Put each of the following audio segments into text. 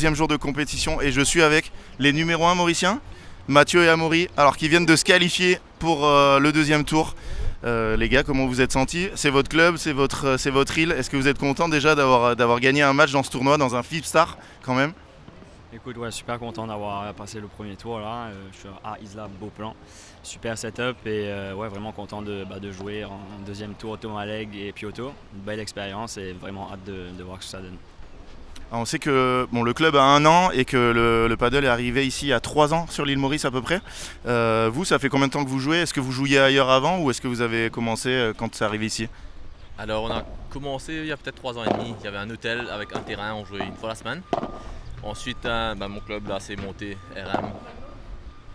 deuxième jour de compétition et je suis avec les numéros 1 mauriciens, Mathieu et Amaury, alors qui viennent de se qualifier pour le deuxième tour. Les gars, comment vous êtes sentis? C'est votre club, c'est votre île. Est-ce que vous êtes content déjà d'avoir gagné un match dans ce tournoi, dans un Flipstar quand même? Écoute, ouais, super content d'avoir passé le premier tour là. Je suis à Isla Beauplan, super setup et ouais, vraiment content de jouer en deuxième tour Tomaleg et Pyoto. Une belle expérience et vraiment hâte de voir ce que ça donne. Alors on sait que bon, le club a 1 an et que le paddle est arrivé ici il y a 3 ans sur l'île Maurice à peu près. Vous, ça fait combien de temps que vous jouez? Est-ce que vous jouiez ailleurs avant ou est-ce que vous avez commencé quand c'est arrivé ici? Alors on a commencé il y a peut-être 3 ans et demi. Il y avait un hôtel avec un terrain, on jouait une fois la semaine. Ensuite, mon club là s'est monté RM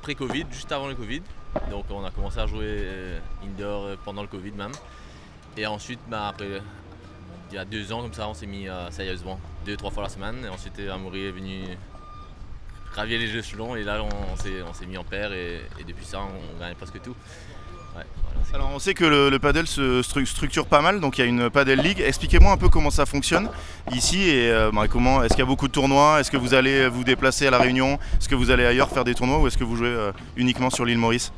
pré-Covid, juste avant le Covid. Donc on a commencé à jouer indoor pendant le Covid même. Et ensuite, après, il y a 2 ans comme ça, on s'est mis sérieusement 2-3 fois la semaine. Et ensuite, Amaury est venu gravir les échelons et là on s'est mis en paire et depuis ça on gagne presque tout. Ouais, voilà, alors on sait que le paddle se structure pas mal, donc il y a une paddle league. Expliquez-moi un peu comment ça fonctionne ici et est-ce qu'il y a beaucoup de tournois? Est-ce que vous allez vous déplacer à La Réunion? Est-ce que vous allez ailleurs faire des tournois ou est-ce que vous jouez uniquement sur l'île Maurice?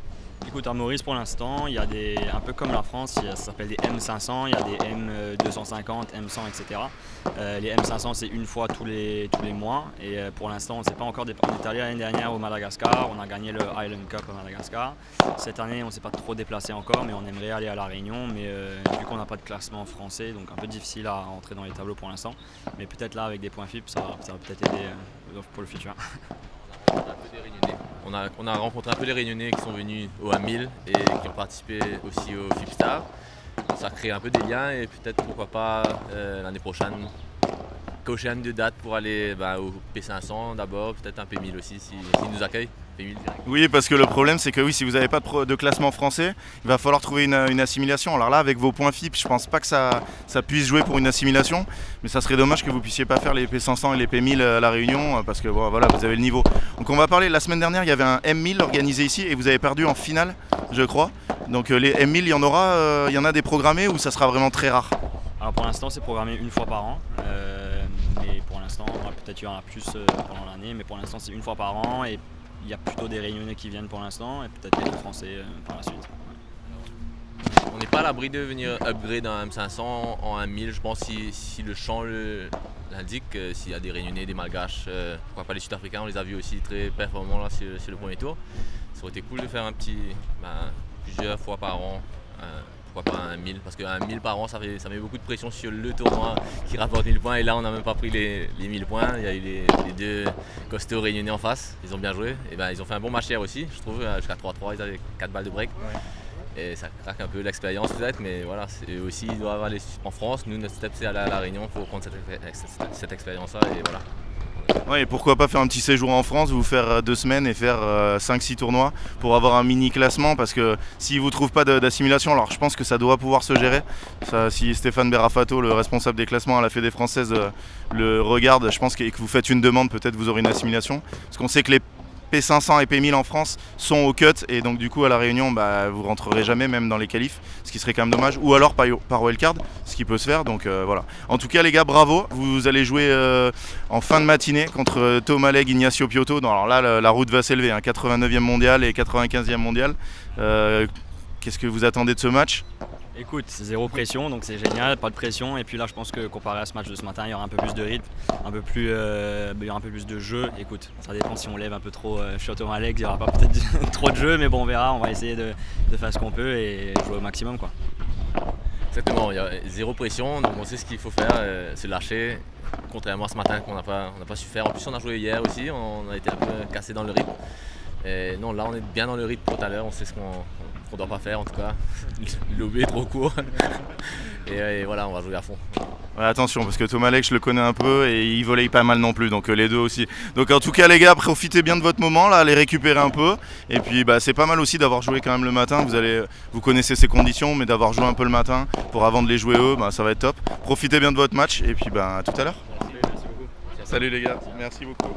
Écoute, à Maurice pour l'instant, il y a un peu comme la France, ça s'appelle des M500, il y a des M250, M100, etc. Les M500 c'est une fois tous les mois et pour l'instant on ne sait pas encore, on est allé l'année dernière au Madagascar, on a gagné le Island Cup au Madagascar. Cette année on ne s'est pas trop déplacé encore mais on aimerait aller à La Réunion, mais vu qu'on n'a pas de classement français, donc un peu difficile à entrer dans les tableaux pour l'instant, mais peut-être là avec des points FIP ça va peut-être aider pour le futur. On a rencontré un peu les Réunionnais qui sont venus au A1000 et qui ont participé aussi au Flipstar. Ça crée un peu des liens et peut-être pourquoi pas l'année prochaine cocher une de date pour aller au P500 d'abord, peut-être un P1000 aussi s'ils nous accueillent. P1000 direct. Oui, parce que le problème c'est que oui, si vous n'avez pas de classement français, il va falloir trouver une assimilation. Alors là, avec vos points FIP, je pense pas que ça puisse jouer pour une assimilation, mais ça serait dommage que vous puissiez pas faire les P500 et les P1000 à La Réunion parce que bon, voilà, vous avez le niveau. Donc on va parler, la semaine dernière, il y avait un M1000 organisé ici et vous avez perdu en finale, je crois. Donc les M1000, il y en a des programmés ou ça sera vraiment très rare? Alors pour l'instant c'est programmé une fois par an, mais pour l'instant peut-être il y en a plus pendant l'année, mais pour l'instant c'est une fois par an et il y a plutôt des Réunionnais qui viennent pour l'instant et peut-être des Français par la suite. On n'est pas à l'abri de venir upgrade un M500 en 1000, je pense si le champ l'indique, s'il y a des Réunionnais, des Malgaches, pourquoi pas les Sud-Africains, on les a vus aussi très performants là sur le premier tour. Ça aurait été cool de faire un petit, plusieurs fois par an. Pourquoi pas un 1000 parce qu'un 1000 par an ça met beaucoup de pression sur le tournoi qui rapporte 1000 points et là on n'a même pas pris les 1000 points. Il y a eu les 2 costauds réunionnais en face, ils ont bien joué et ils ont fait un bon match hier aussi, je trouve, jusqu'à 3-3, ils avaient 4 balles de break. Ouais. Et ça craque un peu l'expérience peut-être, mais voilà, eux aussi ils doivent aller en France, nous notre step c'est aller à La Réunion, il faut prendre cette expérience là et voilà. Ouais, et pourquoi pas faire un petit séjour en France, vous faire 2 semaines et faire 5-6 tournois pour avoir un mini classement parce que s'ils ne vous trouvent pas d'assimilation, alors je pense que ça doit pouvoir se gérer. Ça, si Stéphane Berafato, le responsable des classements à la Fédé française, le regarde, je pense que vous faites une demande, peut-être vous aurez une assimilation. Parce qu'on sait que les P500 et P1000 en France sont au cut et donc du coup à La Réunion vous rentrerez jamais même dans les qualifs, ce qui serait quand même dommage, ou alors par wildcard, ce qui peut se faire, donc voilà. En tout cas les gars, bravo, vous allez jouer en fin de matinée contre Tomaleg, Ignacio Pyoto. Alors là la route va s'élever, 89e mondial et 95e mondial. Qu'est-ce que vous attendez de ce match? Écoute, zéro pression, donc c'est génial, pas de pression. Et puis là, je pense que comparé à ce match de ce matin, il y aura un peu plus de rythme, il y aura un peu plus de jeu. Écoute, ça dépend si on lève un peu trop Pyoto Alex, il n'y aura pas peut-être trop de jeu, mais bon, on verra. On va essayer de faire ce qu'on peut et jouer au maximum, quoi. Exactement, il y a zéro pression, donc on sait ce qu'il faut faire, se lâcher. Contrairement à ce matin qu'on n'a pas su faire. En plus, on a joué hier aussi, on a été un peu cassé dans le rythme. Et non, là, on est bien dans le rythme pour tout à l'heure, on sait ce qu'on ne doit pas faire en tout cas. L'OB est trop court. Et voilà, on va jouer à fond. Ouais, attention, parce que Tomaleg, je le connais un peu et il volaille pas mal non plus, donc les deux aussi. Donc en tout cas les gars, profitez bien de votre moment, là, allez récupérer un peu. Et puis c'est pas mal aussi d'avoir joué quand même le matin, vous connaissez ces conditions, mais d'avoir joué un peu le matin pour avant de les jouer eux, ça va être top. Profitez bien de votre match et puis à tout à l'heure. Merci beaucoup. Salut les gars, merci beaucoup.